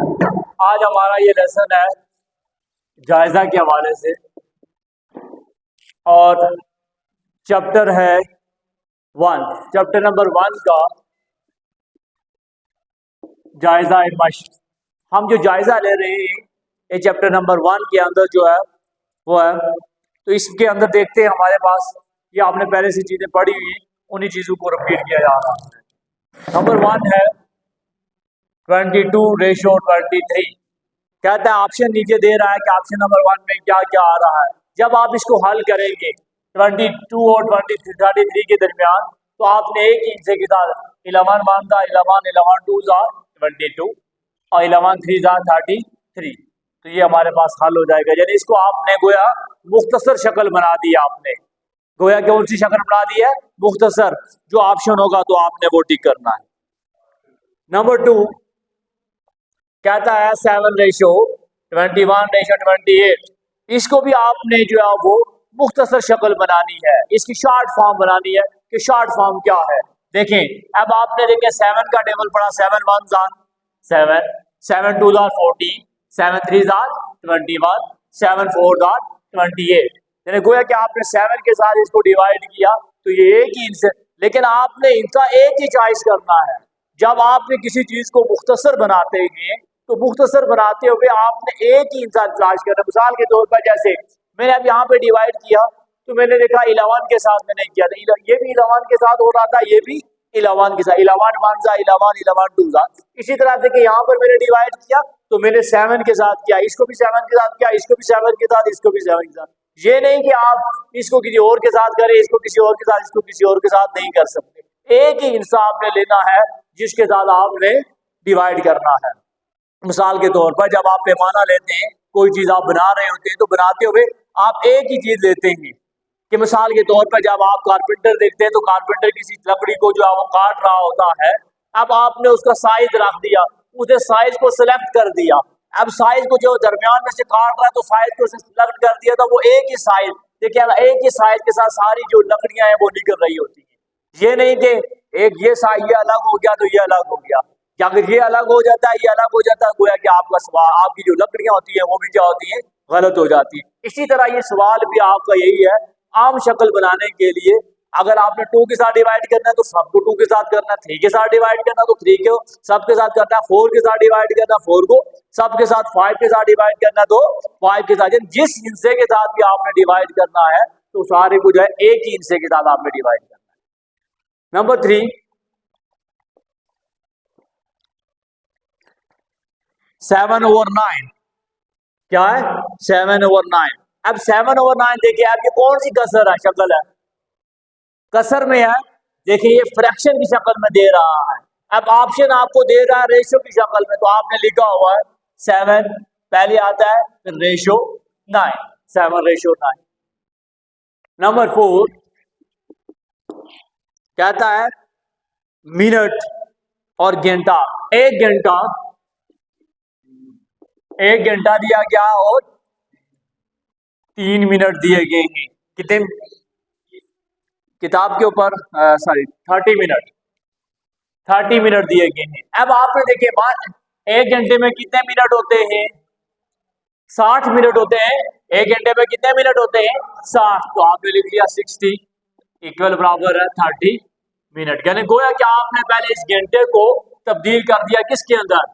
आज हमारा ये लेसन है जायजा के हवाले से और चैप्टर है 1। चैप्टर नंबर 1 का जायजा मश्क। हम जो जायजा ले रहे हैं ये चैप्टर नंबर 1 के अंदर जो है वो है, तो इसके अंदर देखते हैं हमारे पास ये आपने पहले से चीजें पढ़ी हुई, उन्हीं चीजों को रिपीट किया जा रहा है। नंबर 1 है 22:23। कहता है ऑप्शन नीचे दे रहा है कि ऑप्शन नंबर 1 में क्या क्या आ रहा है। जब आप इसको हल करेंगे 22 और 33 के दरमियान, तो आपने एक ही हिस्से के साथ 11 मानता 11 2 22 और 11 3 33, तो ये हमारे पास हल हो जाएगा। यानी इसको आपने गोया मुख्तसर शक्ल बना दी, आपने गोया कौन सी शक्ल बना दी है, मुख्तसर। जो ऑप्शन होगा तो आपने वो टिक करना है। नंबर 2 कहता है 7:21:28। इसको भी आपने जो है वो मुख्तसर शक्ल बनानी है, इसकी शॉर्ट फॉर्म बनानी है कि शॉर्ट फॉर्म क्या है। देखें अब आपने देखें 7 का टेबल पढ़ा, 7 1 7, 7 2 40, 7 3 21, 7 4 28। यानी गोया कि आपने 7 के साथ इसको डिवाइड किया तो ये एक ही इनसे, लेकिन आपने इनका एक ही चॉइस करना है। जब आपने किसी चीज को मुख्तसर बनाते हैं तो मुख्तसर बनाते हुए आपने एक ही इंसान तलाश करना। मिसाल के तौर पर जैसे मैंने अब यहाँ पे डिवाइड किया तो मैंने देखा 11 के साथ मैंने किया था, ये भी 11 के साथ हो रहा था, ये भी 11 के साथ, 11 1 11 2। इसी तरह देखिए यहाँ पर मैंने डिवाइड किया तो मैंने 7 के साथ किया, इसको भी 7 के साथ किया, इसको भी 7 के साथ, इसको भी 7 के साथ। ये नहीं कि आप इसको किसी और के साथ करें, इसको किसी और के साथ, इसको किसी और के साथ नहीं कर सकते। एक ही हिस्सा आपने लेना है जिसके साथ आपने डिवाइड करना है। मिसाल के तौर पर जब आप पैमाना लेते हैं, कोई चीज आप बना रहे होते हैं तो बनाते हुए आप एक ही चीज लेते हैं कि मिसाल के तौर पर जब आप कारपेंटर देखते हैं तो कारपेंटर किसी लकड़ी को जो है वो काट रहा होता है। अब आपने उसका साइज रख दिया, उसने साइज को सिलेक्ट कर दिया। अब साइज को जो दरमियान में से काट रहा है तो साइज को सिलेक्ट कर दिया तो वो एक ही साइज, देखिए एक ही साइज के साथ सारी जो लकड़ियां हैं वो निकल रही होती है। ये नहीं कि एक ये साइज ये अलग हो गया तो ये अलग हो गया, या अगर ये अलग हो जाता है ये अलग हो जाता है, गोया कि आपका सवाल, आपकी जो लकड़ियां होती है वो भी क्या होती है, गलत हो जाती है। इसी तरह ये सवाल भी आपका यही है, आम शक्ल बनाने के लिए अगर आपने 2 के साथ डिवाइड करना है तो सबको 2 के साथ करना है, 3 के साथ डिवाइड करना तो 3 को सबके साथ करना है, 4 के साथ डिवाइड करना 4 को सबके साथ, 5 के साथ डिवाइड करना तो 5 के साथ। जिस हिस्से के साथ भी आपने डिवाइड करना है तो सारे को जो है एक ही हिस्से के साथ आपने डिवाइड करना है। नंबर 3 7/9। क्या है 7/9। अब 7/9 देखिए अब ये कौन सी कसर है, शक्ल है, कसर में है। देखिए ये फ्रैक्शन की शक्ल में दे रहा है। अब ऑप्शन आपको दे रहा है रेशो की शक्ल में, तो आपने लिखा हुआ है 7 पहले आता है फिर रेशो 9, 7/9। नंबर 4 कहता है मिनट और घंटा। एक घंटा दिया गया और 3 मिनट दिए गए हैं। कितने किताब के ऊपर 30 मिनट दिए गए हैं। अब आपने देखिए 1 घंटे में कितने मिनट होते हैं, 60 मिनट होते हैं। 1 घंटे में कितने मिनट होते हैं, 60, तो आपने लिख लिया 60 इक्वल बराबर है 30 मिनट। यानी गोया कि आपने पहले इस घंटे को तब्दील कर दिया किसके अंदर,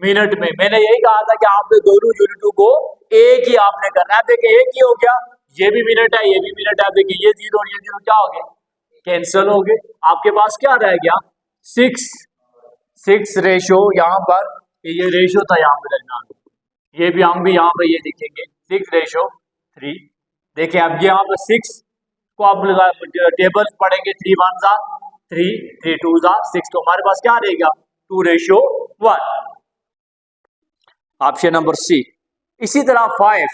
मिनट में। मैंने यही कहा था कि आपने दोनों यूनिटों को एक ही आपने करना है। देखिए एक ही हो गया, ये भी मिनट है ये भी मिनट है। देखिए ये 0 और ये 0 क्या हो गए, कैंसिल हो गए। आपके पास क्या रह गया 6 रेशो, यहाँ पर ये रेशो था यहाँ पे दरमियान, ये भी हम भी यहाँ पे ये लिखेंगे 6:3। देखिए अब ये यहाँ पर 6 को आप टेबल पढ़ेंगे, 3 1 3 3 2 6, तो हमारे पास क्या रहेगा 2:1, ऑप्शन नंबर सी। इसी तरह 5,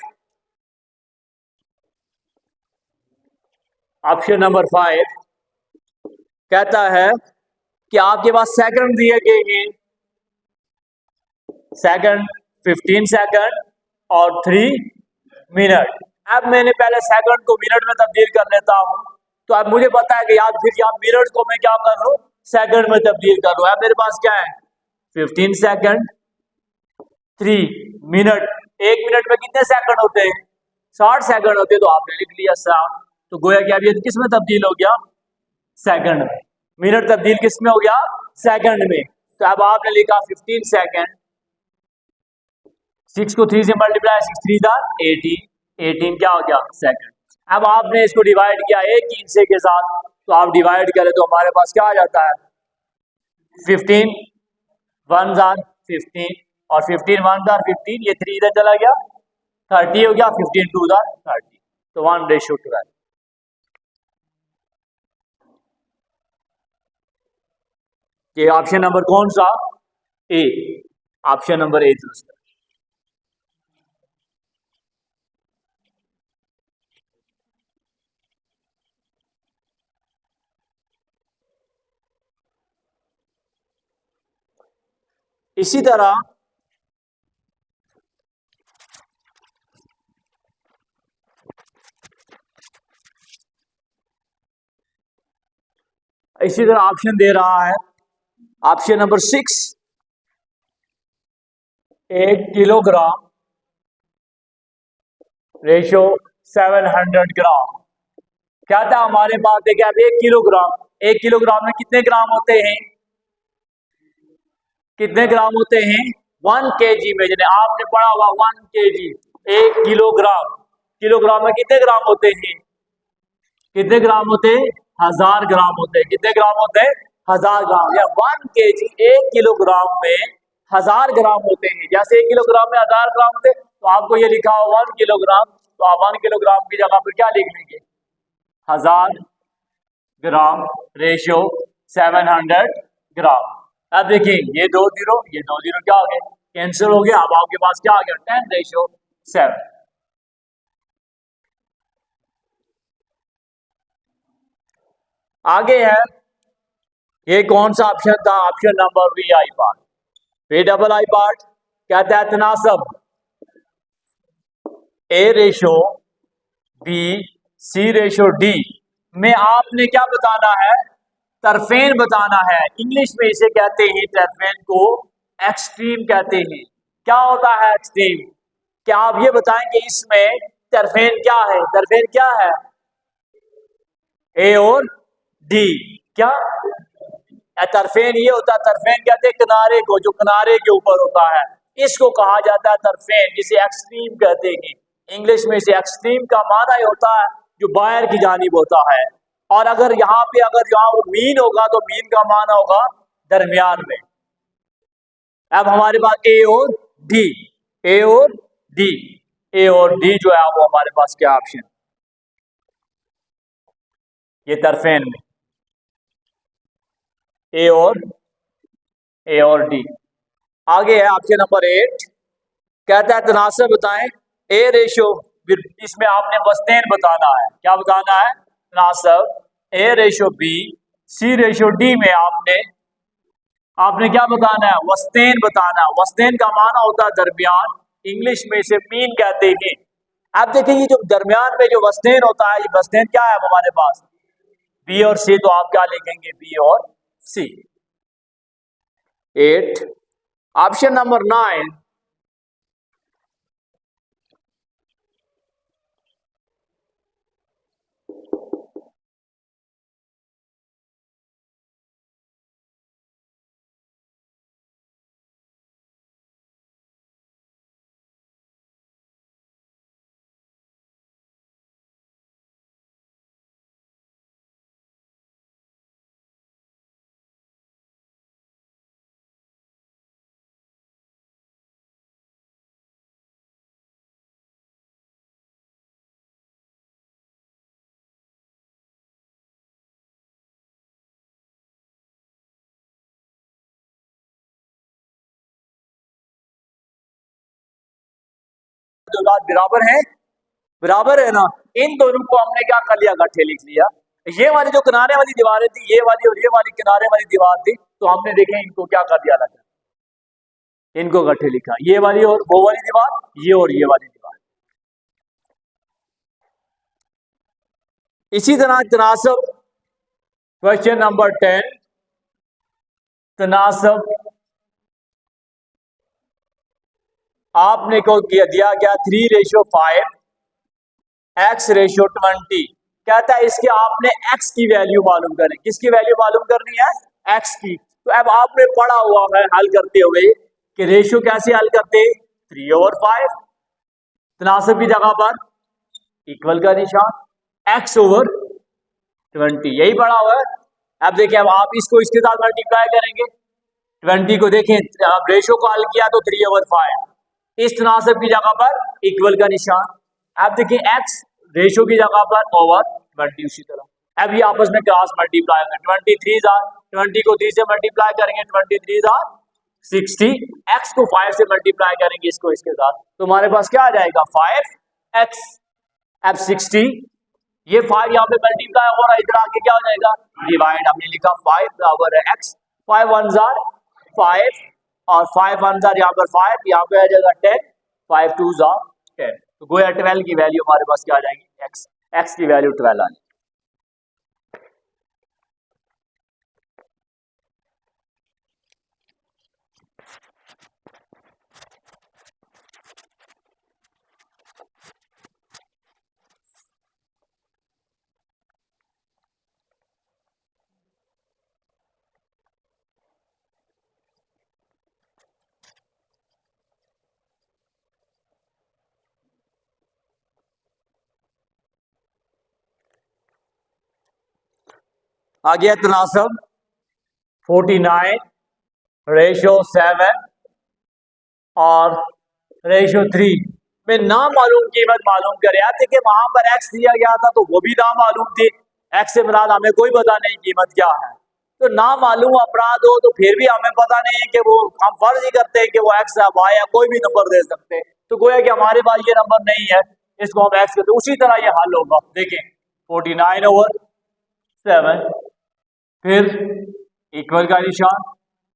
ऑप्शन नंबर 5 कहता है कि आपके पास सेकंड दिए गए हैं, सेकंड 15 सेकंड और 3 मिनट। अब मैंने पहले सेकंड को मिनट में तब्दील कर लेता हूं, तो अब मुझे पता है कि यार फिर यहाँ मिनट को मैं क्या कर लूं, सेकंड में तब्दील कर लूं। अब मेरे पास क्या है 15 सेकंड मिनट, 1 मिनट में कितने सेकंड होते हैं? 60 सेकंड होते हैं। तो आपने लिख लिया 60। तो गोया कि अब ये किस में तब्दील हो गया? सेकंड में। मिनट तब्दील किस में हो गया? सेकंड में। तो अब आपने लिखा 15 सेकंड। 6 को 3 से मल्टीप्लाई, 6 3 था 18, 18 क्या हो गया? सेकंड। अब आपने इसको डिवाइड किया एक ही हिस्से के साथ, तो आप डिवाइड करें तो हमारे पास क्या आ जाता है? 15 1 जार 15 और 15 1 जार 15, ये 3 इधर चला गया, 30 हो गया, 15 2 जार 30, तो 1:12। ये ऑप्शन नंबर कौन सा? ए, ऑप्शन नंबर ए दुरुस्त है। इसी तरह ऑप्शन दे रहा है, ऑप्शन नंबर 6, 1 किलोग्राम रेशो 700 ग्राम। क्या था हमारे पास? देखिए अब 1 किलोग्राम में कितने ग्राम होते हैं? कितने ग्राम होते हैं? 1 kg में, जिन्हें आपने पढ़ा हुआ 1 kg, 1 किलोग्राम। किलोग्राम में कितने ग्राम होते हैं? कितने ग्राम होते हैं? 1000 ग्राम होते हैं। कितने ग्राम होते हैं? 1000 ग्राम। या 1 kg, 1 किलोग्राम में 1000 ग्राम होते हैं। जैसे 1 किलोग्राम में 1000 ग्राम होते, तो आपको ये लिखा हो 1 किलोग्राम, तो आप 1 किलोग्राम की जगह पर क्या लिख लेंगे? 1000 ग्राम रेशियो 700 ग्राम। अब देखिए ये 2 जीरो, ये 2 जीरो क्या हो गए? कैंसिल हो गया। अब आपके पास क्या आ गया? 10:7। आगे है, ये कौन सा ऑप्शन था? Option number B, I part. B double I part कहता है तनासब A ratio B C ratio D में आपने क्या बताना है? तरफेन बताना है। इंग्लिश में इसे कहते हैं, तरफेन को एक्सट्रीम कहते हैं। क्या होता है एक्सट्रीम? क्या आप ये बताएंगे इसमें तरफेन क्या है? तरफेन क्या है? ए और डी। क्या तरफेन ये होता है? तरफेन कहते हैं किनारे को, जो किनारे के ऊपर होता है, इसको कहा जाता है तरफेन, जिसे एक्सट्रीम कहते हैं। इंग्लिश में इसे एक्सट्रीम का माना ही होता है जो बाहर की जानिब होता है। और अगर यहाँ पे वो मीन होगा तो मीन का माना होगा दरमियान में। अब हमारे पास ए और डी, ए और डी, ए और डी जो है वो हमारे पास क्या ऑप्शन? ये तरफेन में ए और डी। आगे है ऑप्शन नंबर 8, कहता है तनासब बताएं ए रेशो, इसमें आपने वस्तेन बताना है। क्या बताना है? तनासब A ratio B C ratio D में आपने क्या बताना है? वस्तेन बताना। वस्तेन का माना होता है दरमियान, इंग्लिश में इसे मीन कहते हैं। अब देखिए ये जो दरमियान में जो वस्तेन होता है, ये वस्तेन क्या है हमारे पास? बी और सी। तो आप क्या लिखेंगे? बी और सी। 8, ऑप्शन नंबर 9, जो बात बराबर है ना, इन दोनों को हमने क्या कर लिया? गठे लिख लिया। ये वाली जो किनारे वाली दीवारें थी, ये वाली और ये वाली किनारे वाली दीवार थी, तो हमने देखे इनको क्या कर दिया अलग, इनको गठे लिखा। ये वाली और वो वाली दीवार, ये और ये वाली दीवार। इसी तरह तनासब, क्वेश्चन नंबर 10, तनासब आपने को दिया गया 3:5 x/20, कहता है इसके आपने x की वैल्यू मालूम करें। किसकी वैल्यू मालूम करनी है? x की। तो अब आपने पढ़ा हुआ है हल करते हुए कि रेशियो कैसे हल करते? 3/5, तनासब की जगह पर इक्वल का निशान, x/20, यही पढ़ा हुआ है। अब देखिए, अब आप इसको इसके साथ मल्टीप्लाई करेंगे। 20 को देखें, अब रेशियो को हल किया तो 3/5, इस तनासब की जगह पर इक्वल का निशान। अब देखिए x रेशियो की जगह पर ओवर 20 उसी तरह। अब ये आपस में क्रॉस मल्टीप्लाई करें, 23 20 को 3 से मल्टीप्लाई करेंगे, 23 60, x को 5 से मल्टीप्लाई करेंगे इसको इसके साथ, तो हमारे पास क्या आ जाएगा? 5x। अब 60, ये 5 यहाँ पे मल्टीप्लाई हो रहा है, इधर आके क्या हो जाएगा? डिवाइड। हमने लिखा 5 बराबर है x, 5 1 5 और 5 1 यहाँ पर 5, यहाँ पे आ जाएगा 10, 5 2 10। तो गोया 12 की वैल्यू हमारे पास क्या आ जाएगी? x की वैल्यू 12 आनी। आ गया तनासब 49:7 और रेशियो 3 में ना मालूम कीमत मालूम करे। आप देखिए, वहां पर x दिया गया था तो वो भी ना मालूम थी, x से मुराद हमें कोई पता नहीं कीमत क्या है। तो ना मालूम अपराध हो तो फिर भी हमें पता नहीं है कि वो, हम फर्ज ही करते हैं कि वो x है, y या कोई भी नंबर दे सकते हैं। तो गोया कि हमारे पास ये नंबर नहीं है, इसको हम x कहते हैं। उसी तरह ये हल होगा। देखें 49/7, फिर इक्वल का निशान,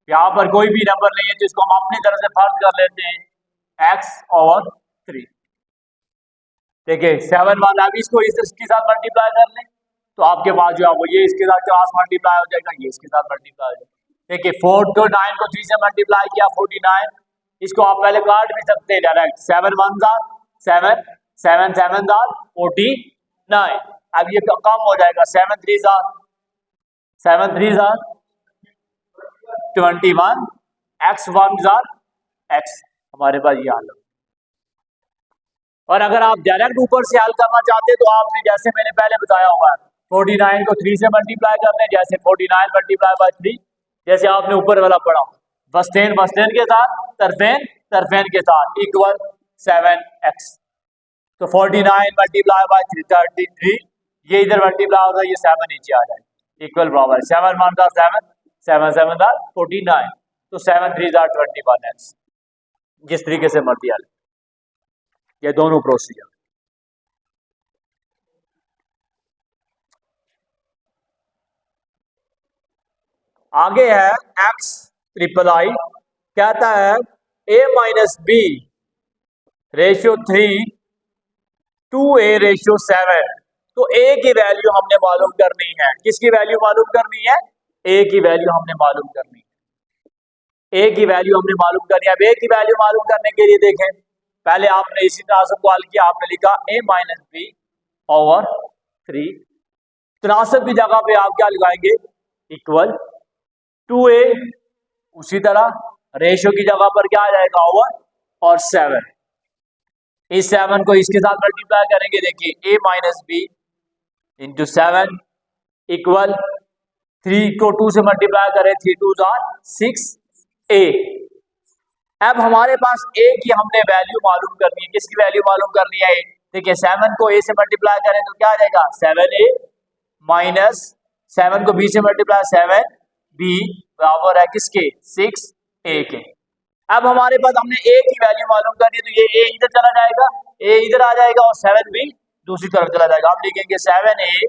यहाँ पर कोई भी नंबर नहीं है जिसको हम अपनी तरफ से फर्ज कर लेते हैं x/3। देखिए 7 1, अब इसको इसके साथ मल्टीप्लाई कर लें तो आपके पास जो है वो ये इसके साथ क्रॉस मल्टीप्लाई हो जाएगा, ये इसके साथ मल्टीप्लाई हो जाएगा। देखिए 4 तो 9 को 3 से मल्टीप्लाई किया 49, इसको आप पहले काट भी सकते हैं डायरेक्ट, 7 1 7 7 7 49। अब ये कम हो जाएगा, 7 3 7 3 21, x 1 x, हमारे पास ये हाल है। और अगर आप डायरेक्ट ऊपर से हल करना चाहते हैं तो आपने, जैसे मैंने पहले बताया हुआ है, 49 को 3 से मल्टीप्लाई करते हैं, जैसे 49 मल्टीप्लाई बाय 3, जैसे आपने ऊपर वाला पढ़ा, बस्तेन के साथ, तरफेन के साथ, इक्वल 7x। तो 49 मल्टीप्लाई बाय 33, ये इधर मल्टीप्लाई होगा, ये 7 नीचे आ जाएगा, इक्वल बराबर 7 1 7 7 7 49, तो 7 3 21x। जिस तरीके से मर्जी हल, ये दोनों प्रोसीजर। आगे है x/i, कहता है a-b/3:2a/7। तो a की वैल्यू हमने मालूम करनी है। किसकी वैल्यू मालूम करनी है? a की वैल्यू हमने मालूम करनी है। a की वैल्यू हमने मालूम करनी है। अब a की वैल्यू मालूम करने के लिए देखें, पहले आपने इसी तनासब को हल किया, आपने लिखा a-b/3। तनासब की जगह पे आप क्या लगाएंगे? इक्वल 2a, उसी तरह रेशियो की जगह पर क्या आ जाएगा? ओवर, और 7। इस 7 को इसके साथ मल्टीप्लाई करेंगे, देखिए a-b/7 इक्वल 3 को 2 से मल्टीप्लाई करें, 3 2 6a। अब हमारे पास a की हमने वैल्यू मालूम करनी है। किसकी वैल्यू मालूम करनी है? देखिए 7 को a से मल्टीप्लाई करें तो क्या आ जाएगा? 7a माइनस 7 को b से मल्टीप्लाई 7b बराबर है किसके? 6a के। अब हमारे पास हमने a की वैल्यू मालूम करनी है, तो ये a इधर चला जाएगा, a इधर आ जाएगा और 7b दूसरी तरफ चला जाएगा। हम लिखेंगे 7a,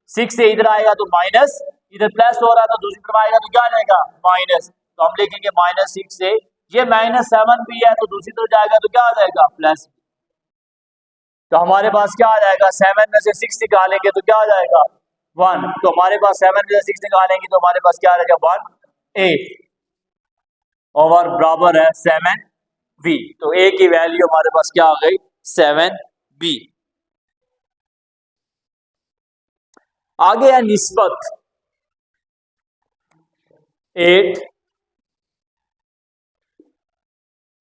6a इधर आएगा तो माइनस, इधर प्लस हो रहा है तो दूसरी तरफ आएगा तो क्या आ जाएगा? माइनस। तो हम लिखेंगे -6a, ये -7b है तो दूसरी तरफ जाएगा तो क्या आ जाएगा? प्लस। तो हमारे पास क्या आ जाएगा? 7 में से 6 निकालेंगे तो क्या आ जाएगा? 1। तो हमारे पास 7 में से 6 निकालेंगे तो हमारे पास क्या आ जाएगा? 1a ओवर बराबर है 7 बी। तो ए की वैल्यू हमारे पास क्या आ गई 7b। आगे है निस्बत 8।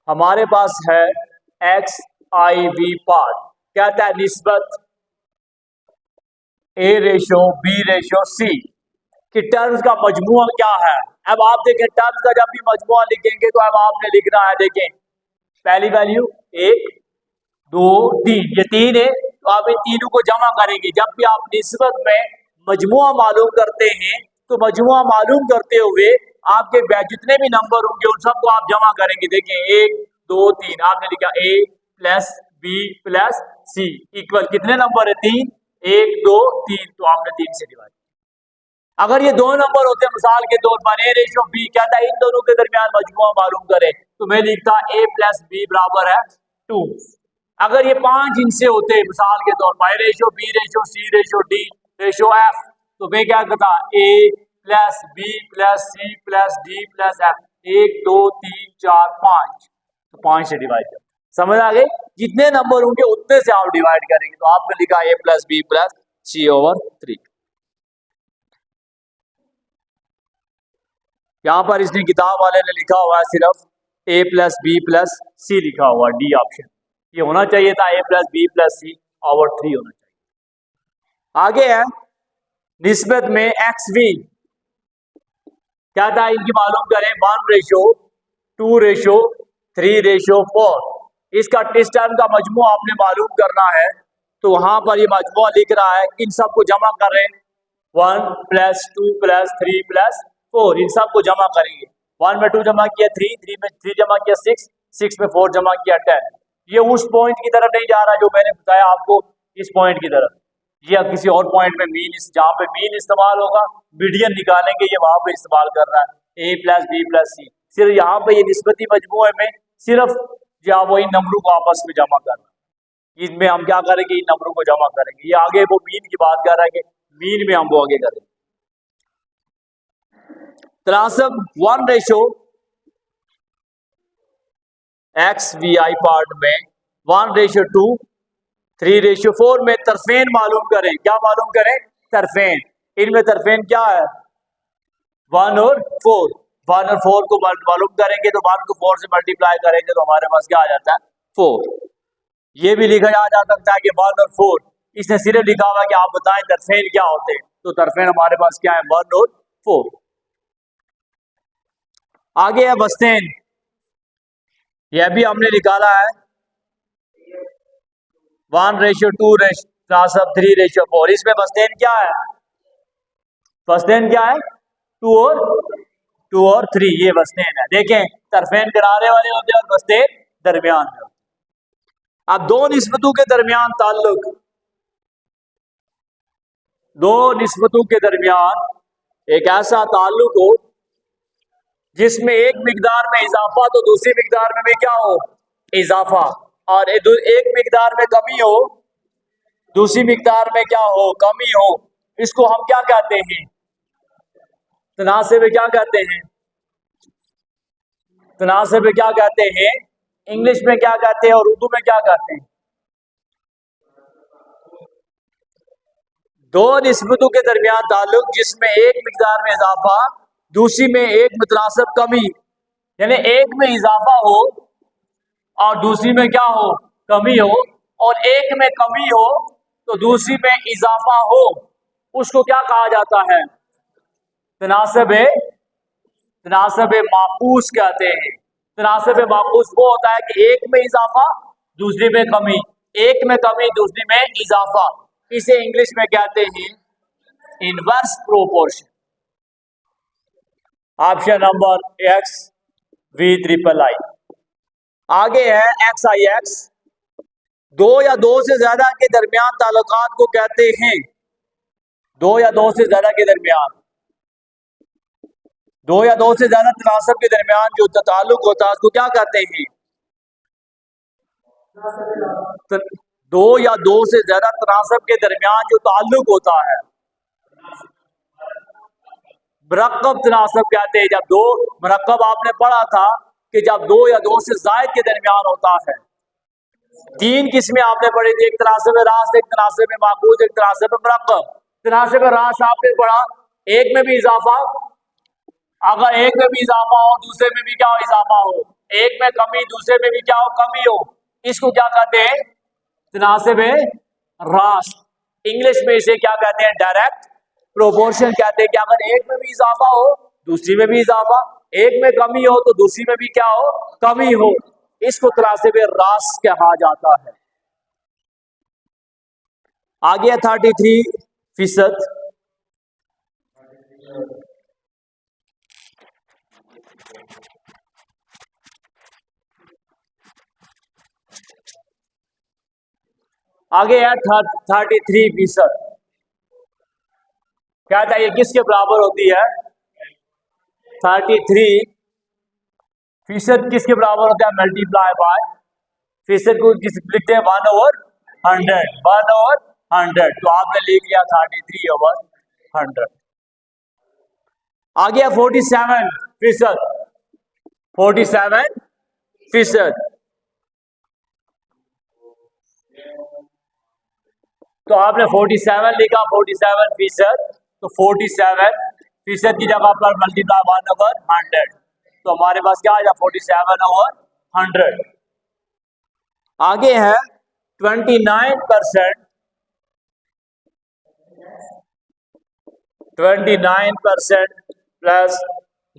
हमारे पास है एक्स आई वी पार्ट। कहता है निस्बत ए रेशो बी रेशो सी कि टर्म्स का मजमुआ क्या है। अब आप देखें टर्म्स का जब भी मजमुआ लिखेंगे तो अब आपने लिखना है, देखें पहली वैल्यू 1 2 3, ये 3 है तो आप इन तीनों को जमा करेंगे। जब भी आप निस्बत में मजमुआ मालूम करते हैं तो मजमुआ मालूम करते हुए आपके जितने भी नंबर होंगे उन सबको आप जमा करेंगे। देखें 1 2 3, आपने लिखा a plus b plus c equal कितने नंबर है 3, 1 2 3, तो आपने 3 से डिवाइड। अगर ये दो नंबर होते हैं मिसाल के तौर पर ए रेशो बी, कहता है इन दोनों के दरमियान मजमुआ मालूम करें, तो मैं लिखता a प्लस बी बराबर है 2। अगर ये 5 इनसे होते मिसाल के तौर पर a ratio b ratio c ratio d ratio f, तो मैं क्या करता a plus b plus c plus d plus f, 1 2 3 4 5, तो 5 से डिवाइड कर। समझ आ गई? जितने नंबर होंगे उतने से आप डिवाइड करेंगे। तो आपने लिखा a plus b plus c over 3। यहां पर इसने किताब वाले ने लिखा हुआ है सिर्फ a plus b plus c लिखा हुआ, डी ऑप्शन। ये होना चाहिए था a plus b plus c over 3 होना चाहिए। आगे है निस्बत में एक्स वी। क्या था इनकी मालूम करें 1 रेशो 2 रेशो 3 रेशो 4। इसका टेस्ट टर्म का मजमू आपने मालूम करना है। तो वहां पर ये मजमू लिख रहा है, इन सबको जमा कर रहे हैं 1 प्लस 2 प्लस 3 प्लस 4, इन सबको जमा करेंगे। 1 में 2 जमा किया 3, 3 में 3 जमा किया 6, 6 में 4 जमा किया 10। ये उस पॉइंट की तरफ नहीं जा रहा जो मैंने बताया आपको, इस पॉइंट की तरफ। ये किसी और पॉइंट में मीन, जहाँ पे मीन इस्तेमाल होगा मीडियन निकालेंगे, ये वहां पे इस्तेमाल कर रहा है a प्लस बी प्लस सी। सिर्फ यहाँ पे ये निस्बती मजमूए में सिर्फ जो वो इन नंबरों को आपस में जमा कर रहा है, इनमें हम क्या करेंगे इन नंबरों को जमा करेंगे। ये आगे वो मीन की बात कर रहा है कि मीन में हम वो आगे करेंगे। तनासब 1 ratio X V I part में 1 रेशो 2 3 रेशो 4 में तरफेन मालूम करें। क्या मालूम करें? तरफेन। इनमें तरफेन क्या है 1 और 4। 1 और 4 को मालूम करेंगे तो 1 को 4 से मल्टीप्लाई करेंगे तो हमारे पास क्या आ जाता है 4। ये भी लिखा जा सकता है कि 1 और 4, इसने सिर्फ लिखा हुआ कि आप बताएं तरफेन क्या होते हैं, तो तरफेन हमारे पास क्या है 1 और 4। आगे है बस्तेन। यह भी हमने निकाला है 1 रेशो 2 रेशो 3 रेशो 4। इसमें बस्तेन क्या है? बस्तेन क्या है 2 और 3, ये बस्तेन है। देखें तरफेन किनारे वाले होते हैं और बस्तेन दरमियान में होते हैं। अब दो निस्बतों के दरमियान ताल्लुक, दो निस्बतों के दरमियान एक ऐसा ताल्लुक हो जिसमें एक मिकदार में इजाफा तो दूसरी मिकदार में भी क्या हो इजाफा, और एक मिकदार में कमी हो दूसरी मिकदार में क्या हो कमी हो, इसको हम क्या कहते हैं? तनासिब क्या कहते हैं? तनासिब क्या कहते हैं? इंग्लिश में क्या कहते हैं और उर्दू में क्या कहते हैं? दो निस्बतों के दरमियान ताल्लुक जिसमें एक मिकदार में इजाफा दूसरी में एक मुतनासिब कमी, यानी एक में इजाफा हो और दूसरी में क्या हो कमी हो, और एक में कमी हो तो दूसरी में इजाफा हो, उसको क्या कहा जाता है? तनासिब माकूस कहते हैं। तनासिब माकूस वो होता है कि एक में इजाफा दूसरी में कमी, एक में कमी दूसरी में इजाफा। इसे इंग्लिश में कहते हैं inverse proportion. Option number X V triple I. आगे है एक्स आई एक्स। दो या दो से ज्यादा के दरमियान ताल्लुकात को कहते हैं, दो या दो से ज्यादा के दरमियान, दो या दो से ज्यादा तनासब के दरमियान जो ताल्लुक होता है उसको क्या कहते हैं? दो या दो से ज्यादा तनासब के दरमियान जो ताल्लुक होता है मरकब तनासब कहते हैं। जब दो मरकब आपने पढ़ा था कि जब दो या दो से जायद के दरमियान होता है। तीन किस्में आपने पढ़ी थी, एक तनासिब रास, एक तनासिब माकूस, एक तनासिब मुरक्कब। तनासिब रास आपने पढ़ा, एक में भी इजाफा, अगर एक में भी इजाफा हो दूसरे में भी क्या हो, इजाफा हो, एक में कमी दूसरे में भी क्या हो, कमी हो, इसको क्या कहते हैं, तनासिब रास। इंग्लिश में इसे क्या कहते हैं, डायरेक्ट प्रोपोर्शन कहते हैं कि अगर एक में भी इजाफा हो दूसरी में भी इजाफा, एक में कमी हो तो दूसरी में भी क्या हो, कमी हो, इसको तनासिब रास कहा जाता है। आगे 33%। आगे है 33%। क्या था, ये किसके बराबर होती है, 33% किसके बराबर होता है, मल्टीप्लाई बाय, फीसद को किस लिखते हैं, 1/100, 1/100, तो आपने लिख लिया 33/100। आ गया 47%, 47%। तो आपने 47 लिखा, 47%, तो 47% की जगह पर मल्टीप्लाई 1/100, तो हमारे पास क्या आ जाए, 47/100। आगे है 29%, 29% प्लस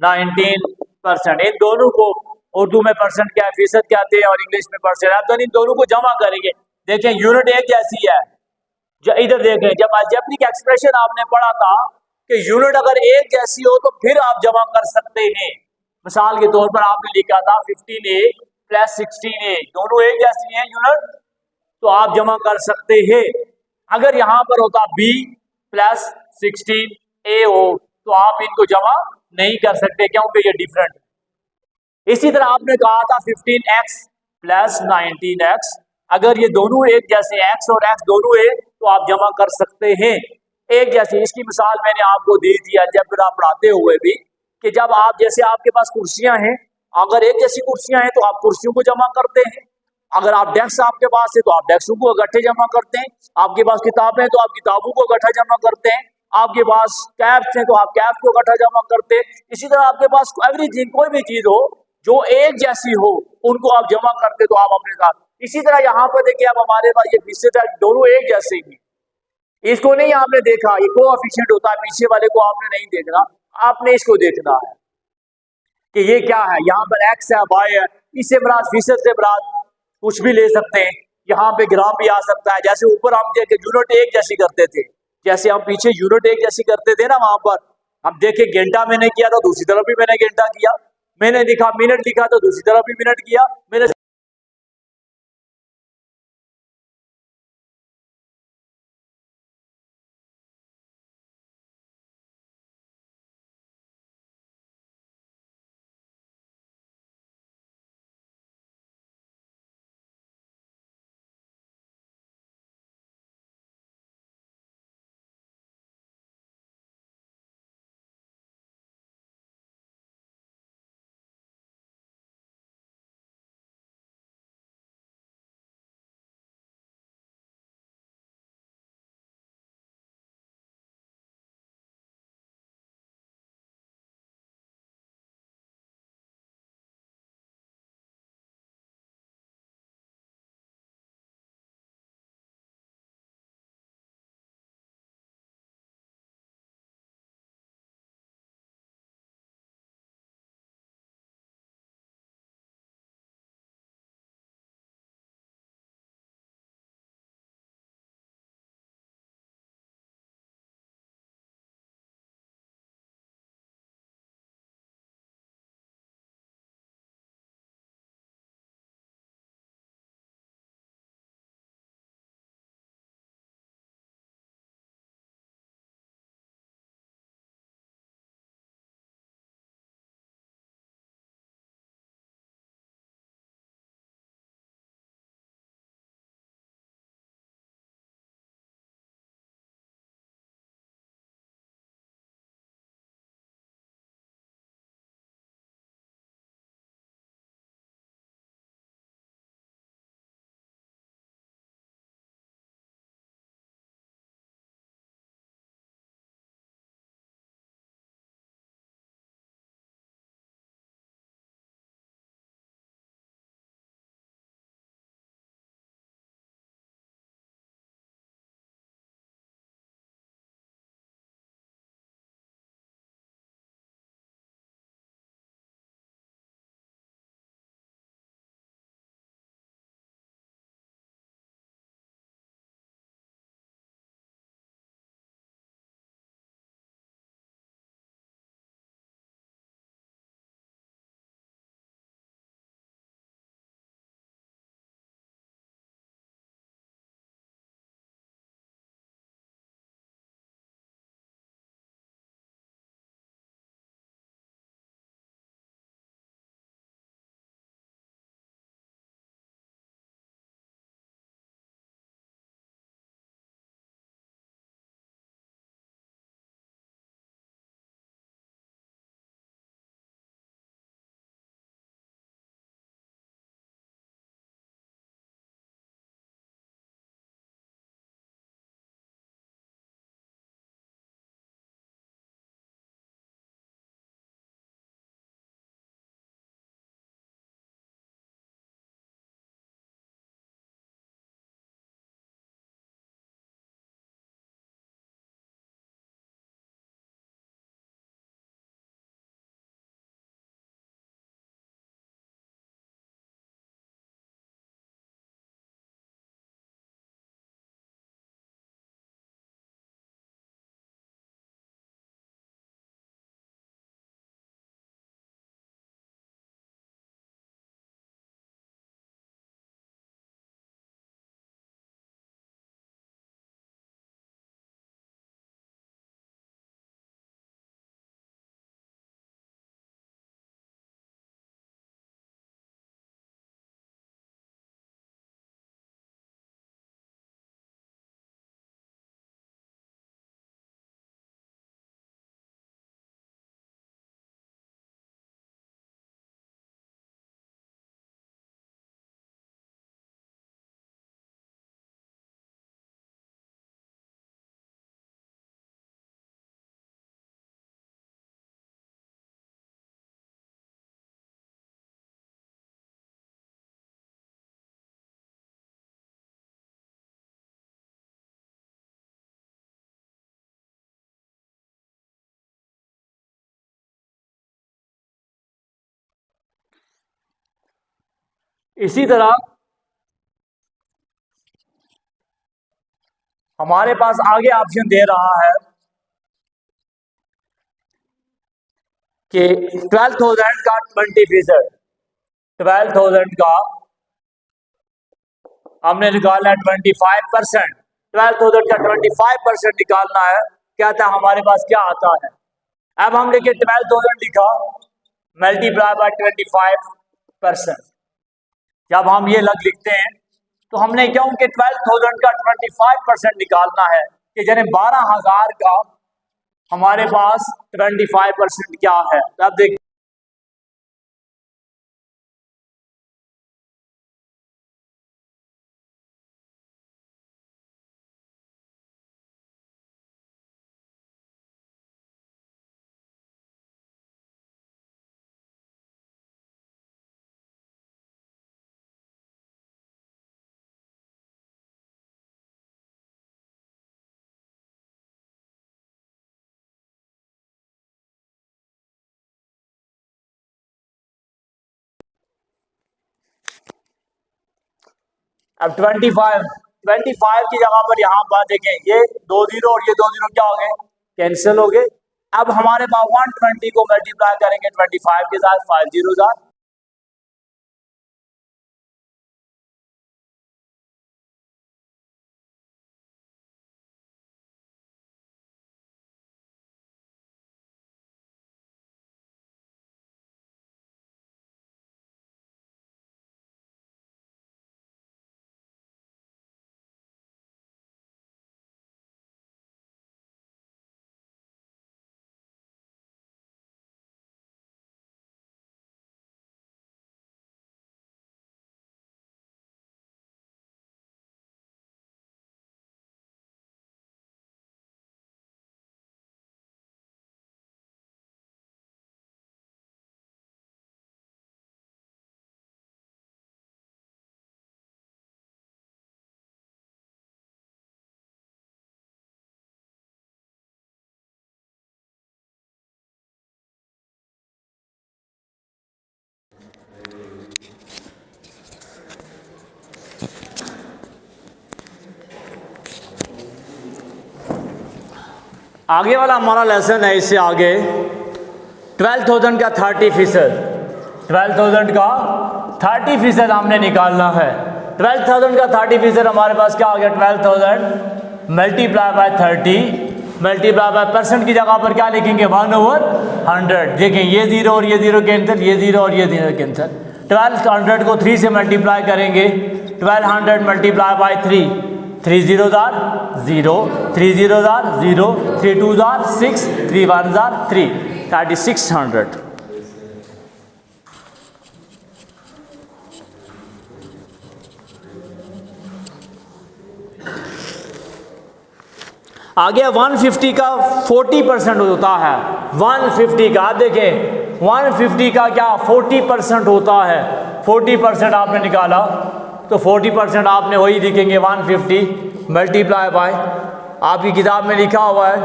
19%। इन दोनों को उर्दू में परसेंट क्या है, फीसद कहते हैं, और इंग्लिश में परसेंट। आप इन दोनों को जमा करेंगे, देखें यूनिट एक जैसी है। इधर देखें, जब अलजेब्रिक एक्सप्रेशन आपने पढ़ा था कि यूनिट अगर एक जैसी हो तो फिर आप जमा कर सकते हैं। मिसाल के तौर पर आपने लिखा था 15a प्लस 16a, दोनों एक जैसी हैं यूनिट, तो आप जमा कर सकते हैं। अगर यहां पर होता b प्लस 16a हो तो आप इनको जमा नहीं कर सकते, क्योंकि ये डिफरेंट। इसी तरह आपने कहा था 15x प्लस 19x, अगर ये दोनों एक जैसे x और x दोनों एक, तो आप जमा कर सकते हैं एक जैसे। इसकी मिसाल मैंने आपको दी थी अलजेब्रा पढ़ाते हुए भी, कि जब आप जैसे आपके पास कुर्सियां हैं, अगर एक जैसी कुर्सियां हैं तो आप कुर्सियों को जमा करते हैं, अगर आप डेस्क आपके पास है तो आप डेस्कों को इकट्ठे जमा करते हैं, आपके पास किताबें हैं तो आप किताबों को इकट्ठा जमा करते हैं, आपके पास कैप्स हैं तो आप कैप को इकट्ठा जमा करते हैं। इसी तरह आपके पास एवरीथिंग, कोई भी चीज हो जो एक जैसी हो, उनको आप जमा करते तो आप अपने साथ। इसी तरह यहाँ पर देखिए, अब हमारे पास ये फीसद है, दोनों एक जैसे ही, इसको नहीं आपने देखा, ये कोएफिशिएंट होता है, पीछे वाले को आपने नहीं देखना, आपने इसको देखना है कि ये क्या है। यहाँ पर एक्स है, वाई है, इससे मुराद फीसद से मुराद कुछ भी ले सकते हैं। यहाँ पे ग्राम भी आ सकता है, जैसे ऊपर हम देखे यूनिट एक जैसी करते थे, जैसे हम पीछे यूनिट एक जैसी करते थे ना, वहां पर हम देखे घंटा मैंने किया तो दूसरी तरफ भी मैंने घंटा किया, मैंने लिखा मिनट लिखा तो दूसरी तरफ भी मिनट किया, मैंने इसी तरह हमारे पास आगे ऑप्शन दे रहा है कि 12,000 का 20%, 12,000 का हमने निकालना है 25%, 12,000 का 25% निकालना है। कहता है हमारे पास क्या आता है। अब हम देखिए 12,000 लिखा, मल्टीप्लाई बाय 25%। जब हम ये लग लिखते हैं तो हमने क्योंकि 12,000 का 25% निकालना है कि यानी 12,000 का हमारे पास 25% क्या है। तो अब देखिए अब 25 की जगह पर यहाँ पर देखें ये 2 जीरो और ये 2 जीरो क्या हो गए, कैंसिल हो गए। अब हमारे पास 120 को मल्टीप्लाई करेंगे 25 के साथ, 5 जीरो जार। आगे वाला हमारा लेसन है, इससे आगे 12,000 का 30%, 12,000 का 30% हमने निकालना है। 12,000 का 30% हमारे पास क्या आ गया, 12,000 multiply by 30 multiply by percent की जगह पर क्या लिखेंगे 1/100। देखें ये जीरो और ये जीरो कैंसिल, ये जीरो और ये जीरो कैंसिल। 1200 को 3 से मल्टीप्लाई करेंगे, 1200 मल्टीप्लाई बाय 3, 3 जीरो जार 0, 3 जीरो जार 0, 3 टू जार 6, 3 1 जार 3, 3600। आगे 150 का 40% होता है। 150 का आप देखें 150 का क्या 40% होता है। 40% आपने निकाला तो 40% आपने वही लिखेंगे 150 मल्टीप्लाई बाय, आपकी किताब में लिखा हुआ है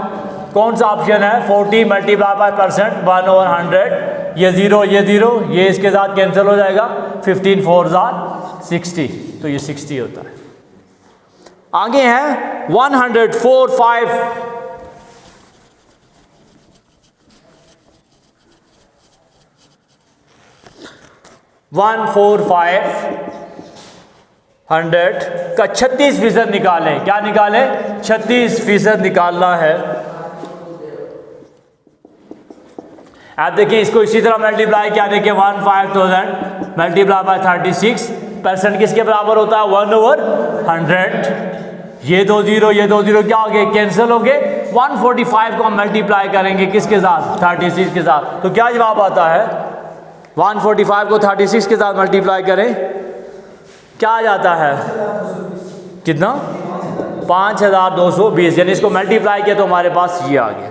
कौन सा ऑप्शन है 40 मल्टीप्लाई बाय परसेंट 1/100। ये जीरो ये इसके साथ कैंसिल हो जाएगा, 15 4 60, तो ये 60 होता है। आगे है 145 100 का 36% निकालें। क्या निकालें, 36% निकालना है। आप देखिए इसको इसी तरह मल्टीप्लाई किया, देखिए 15,000 मल्टीप्लाई बाय 36% किसके बराबर होता है 1/100। ये 2 जीरो क्या हो गए कैंसिल हो गए। 145 को हम मल्टीप्लाई करेंगे किसके साथ 36 के साथ, तो क्या जवाब आता है 145 को 36 के साथ मल्टीप्लाई करें क्या आ जाता है, कितना 5220। यानी इसको मल्टीप्लाई किया तो हमारे पास ये आ गया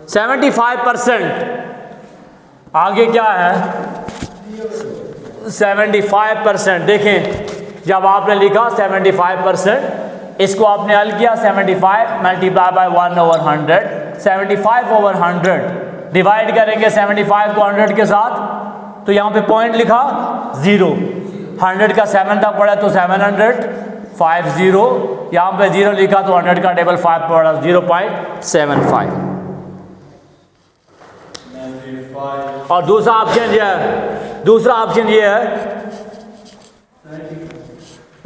75%। आगे क्या है 75%। देखें जब आपने लिखा 75%, इसको आपने हल किया 75 मल्टीप्लाई बाय 1/100, 75/100 डिवाइड करेंगे 75 को 100 के साथ, तो यहाँ पे पॉइंट लिखा 0, 100 का 7 तक पढ़ा तो 700, 50, यहाँ पे 0 लिखा तो 100 का टेबल 5 पढ़ा 0.75। और दूसरा ऑप्शन ये है,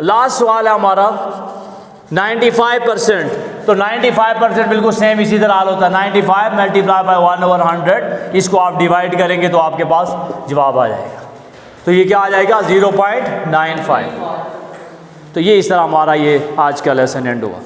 लास्ट सवाल है हमारा 95%। तो 95% बिल्कुल सेम इसी तरह हाल होता है, 95 मल्टीप्लाई बाय 1/100, इसको आप डिवाइड करेंगे तो आपके पास जवाब आ जाएगा। तो ये क्या आ जाएगा 0.95। तो ये इस तरह हमारा ये आज का लेसन एंड हुआ।